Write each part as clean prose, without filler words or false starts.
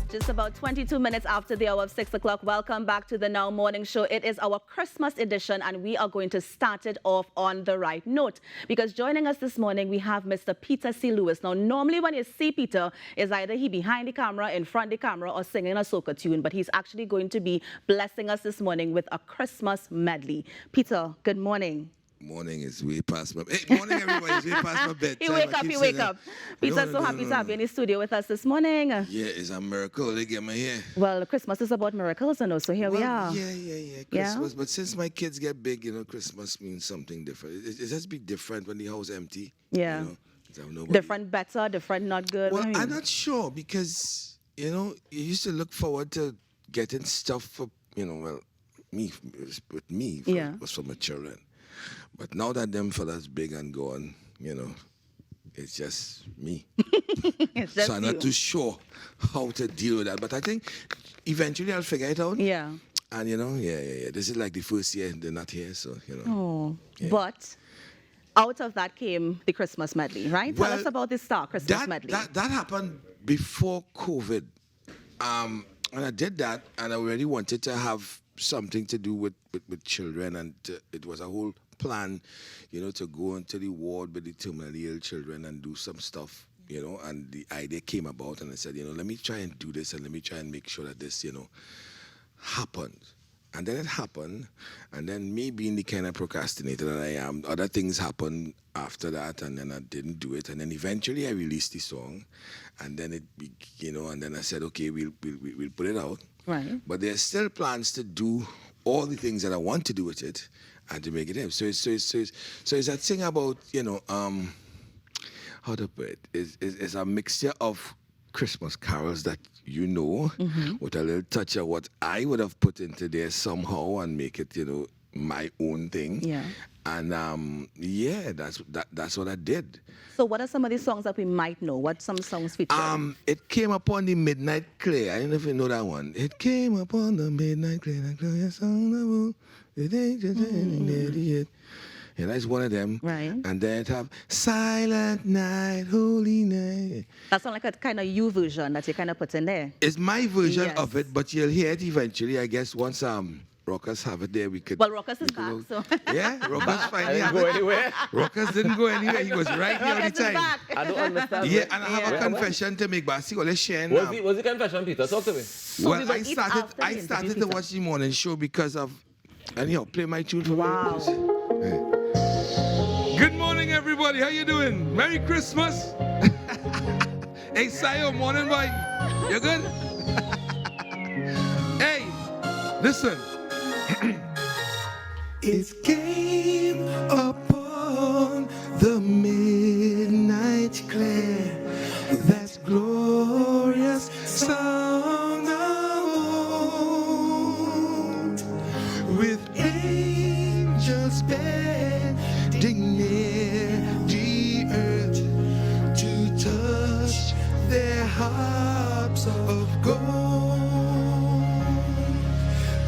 Just about 22 minutes after the hour of 6 o'clock. Welcome back to the Now Morning Show. It is our Christmas edition, and we are going to start it off on the right note. Because joining us this morning, we have Mr. Peter C. Lewis. Now, normally when you see Peter, is either he behind the camera, in front of the camera, or singing a soca tune. But he's actually going to be blessing us this morning with a Christmas medley. Peter, good morning. Morning is way past my... Hey, morning, everybody. It's way past my bedtime. You wake up. Peter's so happy to have you in the studio with us this morning. Yeah, it's a miracle. They get me here. Well, Christmas is about miracles, you know, so here we are. Yeah. Christmas. But since my kids get big, you know, Christmas means something different. It has to be different when the house empty. Yeah. You know, different better, different not good. Well, I'm not sure because, you know, you used to look forward to getting stuff for, you know, well, it was for my children. But now that them fellas big and gone, you know, it's just me. It's so I'm not too sure how to deal with that. But I think eventually I'll figure it out. Yeah. And, you know, yeah. This is like the first year they're not here, so, you know. Oh, yeah. But out of that came the Christmas medley, right? Tell us about this Christmas medley. That happened before COVID. And I did that, and I already wanted to have something to do with children, and it was a whole plan, you know, to go into the ward with the terminally ill children and do some stuff, you know, and the idea came about, and I said, you know, let me try and do this, and let me try and make sure that this, you know, happens. And then it happened, and then me being the kind of procrastinator that I am, other things happened after that, and then I didn't do it, and then eventually I released the song, and then you know, and then I said, okay, we'll put it out. Right. But there's still plans to do all the things that I want to do with it, and to make it him. So it's that thing about, you know, how to put it? It's a mixture of Christmas carols that you know, with a little touch of what I would have put into there somehow and make it, you know, my own thing. Yeah. And yeah, that's what I did. So what are some of these songs that we might know? What some songs feature? It came upon the Midnight Clear. I don't know if you know that one. It came upon the Midnight Clear. Yeah, that's one of them. Right. And then it have Silent Night, Holy Night. That sounds like a kind of you version that you kind of put in there. It's my version of it, but you'll hear it eventually, I guess, once Rockers have it there. We could. Well, Rockers is back, so. Yeah, Rockers finally didn't go anywhere. Rockers didn't go anywhere. He was right here all the time. Back. I don't understand. Yeah, and I have a confession to make, but I see what let's share now. Was the confession, Peter? Talk to me. Well, I started to watch the morning show because of, anyhow, play my tune for me. Wow. Good morning, everybody. How you doing? Merry Christmas. Hey, Sayo, morning, boy. You good? Hey, listen. It came upon the midnight clear, that glorious song of old, with angels bending near the earth to touch their harps of gold.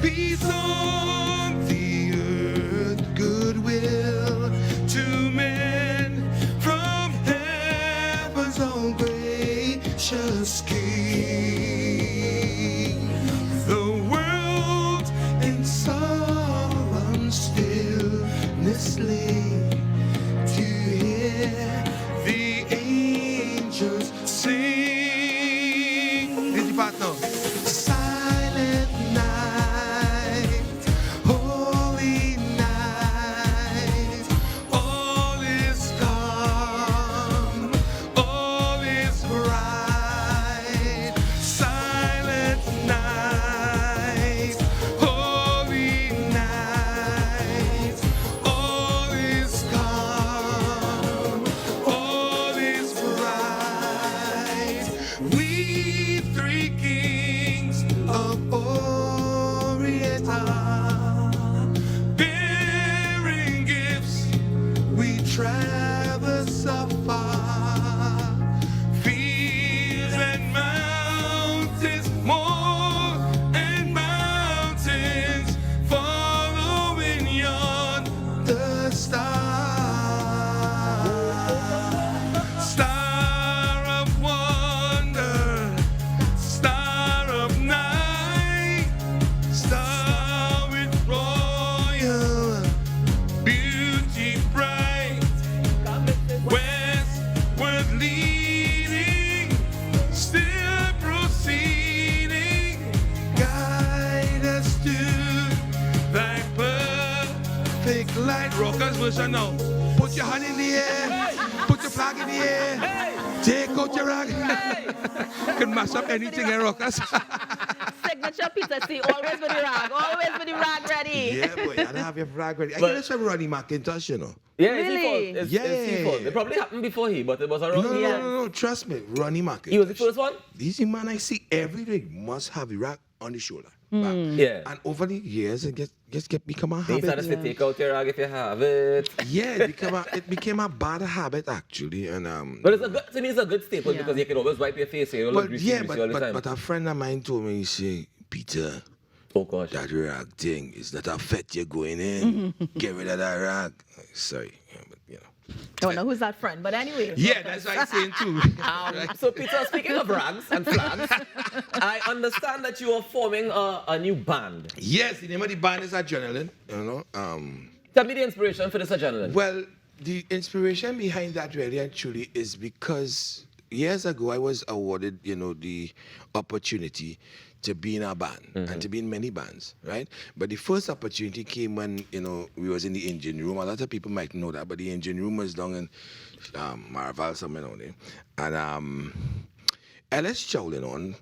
Peace on the earth, goodwill to men, from heaven's own gracious King. The world in solemn stillness lay to hear the angels sing. Did you partner? Silent night, holy night, all is calm, all is bright. Silent night, holy night, all is calm, all is bright. We three kings of Orient are bearing gifts. We traverse afar, fields and mountains, more and mountains, following yonder star. Star of wonder, star right, rockers version now. Put your hand in the air. Put your flag in the air. Take out your rag. Can mash up anything in rockers. Signature Peter C. Always with the rag. Always with the rag ready. Yeah, boy. I have your flag ready. I But- get this from Ronnie McIntosh, you know. Yeah, Really? it's his fault. It probably happened before he, but it was around No, here. no. Trust me, Ronnie McIntosh. He was the first one? This man I see every day must have a rag on the shoulder. Back. Yeah. And over the years, it become a They habit. started to take out your rag if you have it. Yeah, it became a bad habit actually, and But it's a good, to me, it's a good staple Yeah. because you can always wipe your face. So you don't look but greasy, yeah, greasy all the time. but a friend of mine told me, he say, Peter, Oh gosh. that rag thing is not a fet you're going in. Get rid of that rag. Sorry, yeah, but you know. I don't know who's that friend, but anyway. Yeah, that's what I'm saying too. So Peter, speaking of rags and flags, I understand that you are forming a new band. Yes, the name of the band is Adrenaline. You know. Tell me the inspiration for this adrenaline. Well, the inspiration behind that really and truly is because years ago I was awarded, the opportunity to be in a band and to be in many bands, right? But the first opportunity came when, we was in the engine room. A lot of people might know that, but the engine room was down in Marval, somewhere down there. And Ellis Chowlin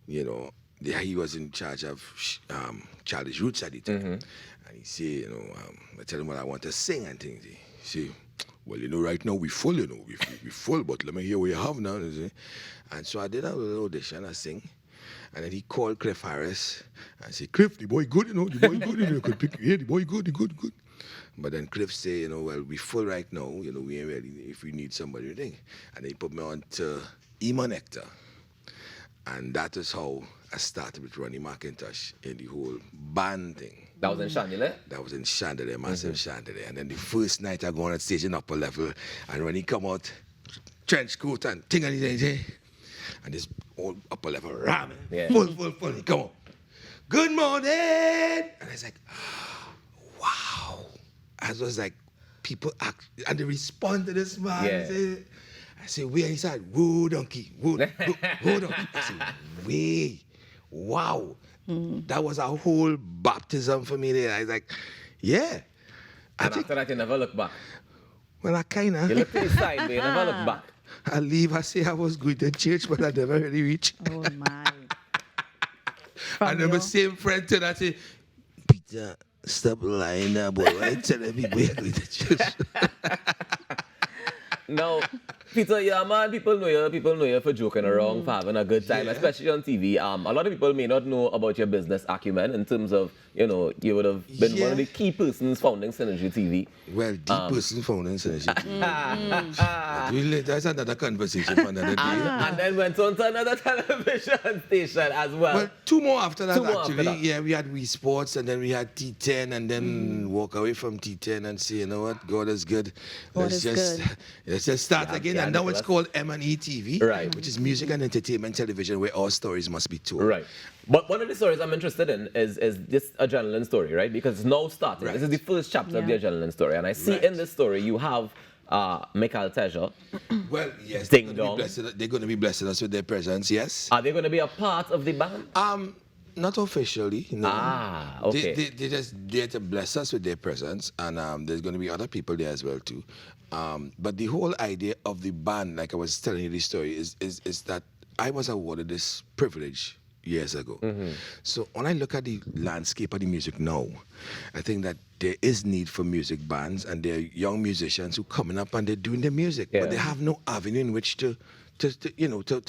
he was in charge of Childish Roots at the time. And he said, I tell him what I want to sing and things. He said, well, right now we full, we full, but let me hear what you have now. And so I did a little audition, I sing. And then he called Cliff Harris and said, Cliff, the boy good, the boy good, could pick, yeah, the boy good, good. But then Cliff said, well, we full right now, we ain't ready if we need somebody, thing. And then he put me on to Iman Nectar. And that is how I started with Ronnie McIntosh in the whole band thing. That was in Chandelier? That was in Chandelier, massive Chandelier. And then the first night I go on stage in upper level, and when he come out, trench coat and thing and he and this all upper level ramen, full, he come on. Good morning! And I was like, wow. I was like, people act, and they respond to this man. Yeah. I said, where? He said, whoa, donkey, whoa, donkey. I said, way, wow. That was a whole baptism for me there. I was like, yeah. And after that, you never look back. Well, I kind of. You look to the side, but you never look back. I leave, I say I was going to church, but I never really reached. Oh, my. And then my same friend turned and say, Peter, stop lying now, boy. Why you telling people you're going to church? Now, Peter, yeah, man, people know you for joking around, for having a good time, especially on TV. A lot of people may not know about your business acumen in terms of, you would have been one of the key persons founding Synergy TV. Well, the person founding Synergy TV. That's another conversation for another day. And then went on to another television station as well. Well, two more after that, Two more actually. after that. Yeah, we had Wii Sports, and then we had T10, and then walk away from T10 and say, you know what, God is good. Let's just start again. And now it's called M&E TV, Right. which is music and entertainment television where all stories must be told. Right. But one of the stories I'm interested in is this adrenaline story, right? Because it's now starting. Right. This is the first chapter of the adrenaline story. And I see in this story you have Michael Teja. Well, yes, Ding they're dong. going to be blessing us with their presence, yes. Are they going to be a part of the band? Not officially, no. Ah, okay. They just there to bless us with their presence, and there's going to be other people there as well too. But the whole idea of the band, like I was telling you the story, is that I was awarded this privilege years ago. So when I look at the landscape of the music now, I think that there is need for music bands, and there are young musicians who coming up and they're doing their music, but they have no avenue in which to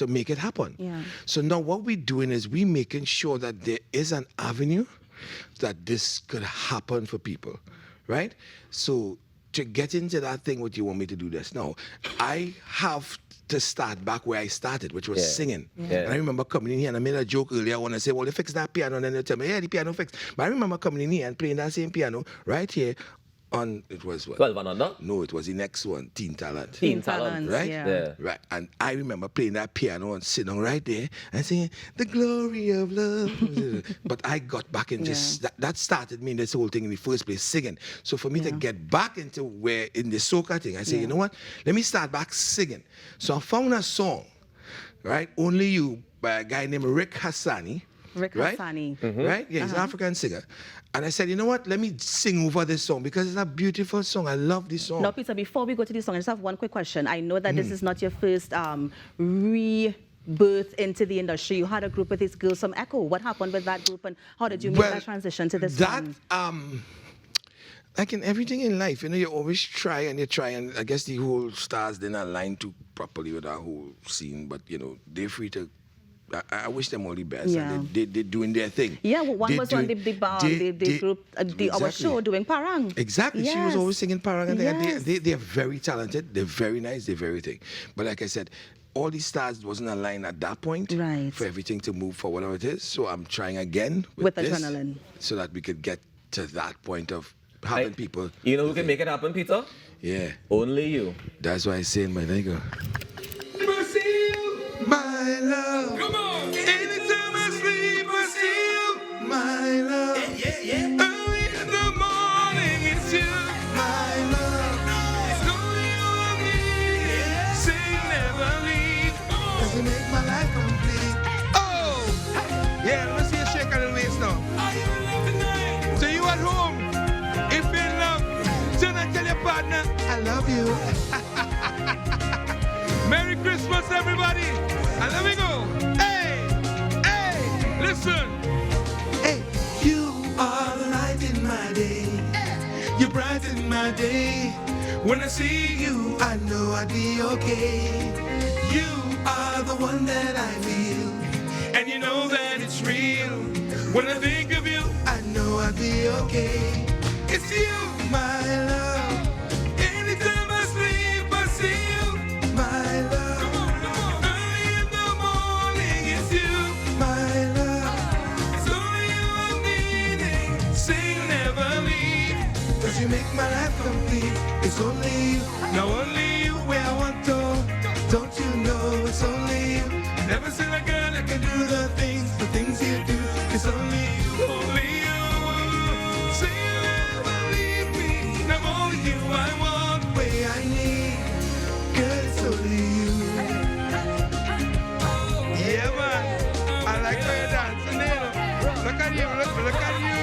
make it happen. Yeah. So now what we're doing is we're making sure that there is an avenue that this could happen for people, right? So to get into that thing, what you want me to do this now, I have to start back where I started, which was singing. And I remember coming in here and I made a joke earlier when I said, well, they fix that piano, and then they tell me, yeah, the piano fixed. But I remember coming in here and playing that same piano right here on, it was what? 12 and under? No, it was the next one, Teen Talent. Teen Talent, right? Yeah. Right. And I remember playing that piano and sitting right there and singing, the glory of love. But I got back and just, that started me in this whole thing in the first place, singing. So for me to get back into where, in the soca thing, I say, you know what? Let me start back singing. So I found a song, right? Only You, by a guy named Rick Hassani. Rick right? Hassani. Right? Yeah, he's an African singer. And I said, you know what? Let me sing over this song because it's a beautiful song. I love this song. Now, Peter, before we go to this song, I just have one quick question. I know that this is not your first rebirth into the industry. You had a group with these girls from Echo. What happened with that group, and how did you make that transition to this one? Like in everything in life, you know, you always try, and I guess the whole stars didn't align too properly with our whole scene, but, you know, they're free to, I wish them all the best. Yeah. And they're doing their thing. Yeah, well, one was on the group, our show, doing Parang. Exactly. She was always singing Parang. And Yes. they're very talented. They're very nice. They're very thing. But like I said, all these stars wasn't aligned at that point for everything to move for whatever it is. So I'm trying again with this, Adrenaline. so that we could get to that point of having people. You know who can make it happen, Peter? Yeah. Only you. That's why I say in my nigga. My love. Come on. Anytime I sleep, I see you. My love. Yeah. Early in the morning, it's you. My love. It's only you and me. Sing, never leave. Cause you make my life complete. Oh! Yeah, let me see you shake a little waist now. Are you in love tonight? So you at home, if you're in love, turn and tell your partner, I love you. Merry Christmas, everybody. And let me go. Hey, listen. Hey, you are the light in my day. You brighten my day. When I see you, I know I'd be okay. You are the one that I feel, and you know that it's real. When I think of you, I know I'd be okay. It's you, my love. Anytime I sleep, I see you, my love. You make my life complete. It's only you, now only you where I want to. Don't you know it's only you? Never seen a girl that can do the things you do. It's only you, only you. Say you never leave me. Now only you I want, way I need. Girl, it's only you. Yeah, man. I like how you're dancing there. Look at you, look at you.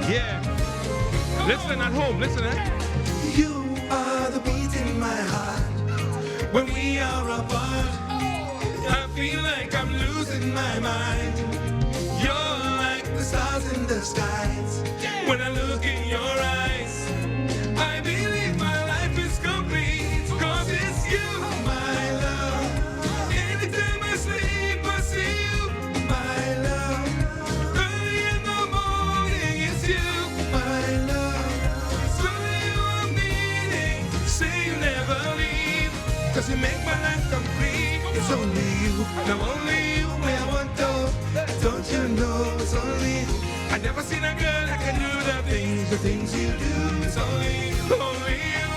Yeah. Listen at home, listen, You are the beat in my heart. When we are apart, I feel like I'm losing my mind. You're like the stars in the skies. When I look in your eyes, I believe my life is complete. Cause it's you, my love. Anytime I sleep, I see you, my love. Early in the morning, it's you, my love. So you are meaning, say you never leave. Cause you make my life complete. It's only you, now only you, where I want to. Don't you know it's only you? I never seen a girl that can do the things you do. It's only you, only you.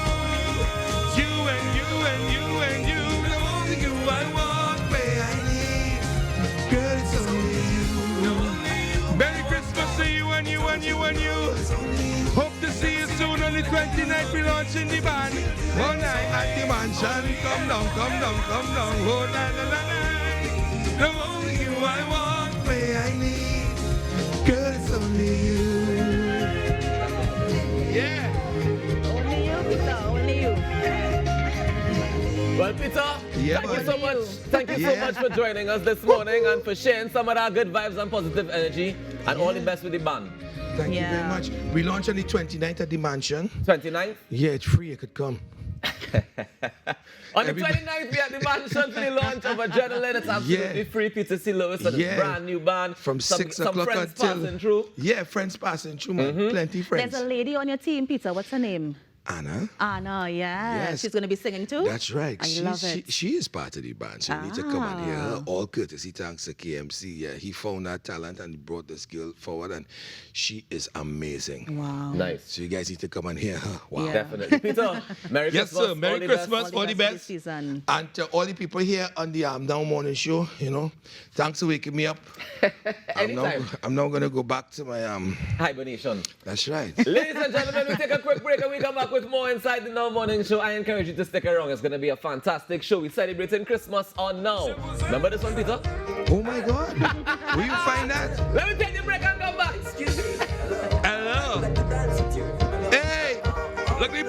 You and you and you and you. Only you I want, where I need. Girl, it's only you. Merry Christmas to you and you and you and you. Hope to see you soon on the 29th. We launching the band. One night at the mansion. Come down. Oh, night. Only you I want, where I need. Girl, it's only you. Yeah. Only you, Peter, only you. Well, Peter, Yeah, thank you man. so much. Thank you so much for joining us this morning and for sharing some of that good vibes and positive energy. And all the best with the band. Thank you very much. We launch on the 29th at the mansion. 29th? Yeah, it's free. You could come. On the 29th, we are at the mansion for the launch of Adrenaline. It's absolutely free. Peter C. Lewis and his brand new band. From 6 some o'clock friends until... passing through. Yeah, friends passing through, man. Plenty friends. There's a lady on your team, Peter. What's her name? Anna. Anna, Yes. She's going to be singing too? That's right. I love it. She is part of the band. So you need to come and hear her. All courtesy thanks to KMC. Yeah, he found that talent and brought the skill forward, and she is amazing. Wow. Nice. So you guys need to come and hear her. Wow. Yeah. Definitely. Peter, Merry Yes, Christmas. sir. Merry all the Christmas. best. All the best best. this season. And to all the people here on the Now Morning Show, you know, thanks for waking me up. Anytime. I'm now going to go back to my... Hibernation. That's right. Ladies and gentlemen, we take a quick break and we come back back with more inside the Now Morning Show. I encourage you to stick around. It's going to be a fantastic show. We're celebrating Christmas on Now. Remember this one, Peter? Oh my God. Will you find that? Let me take the break and come back. Hello. Hey, look at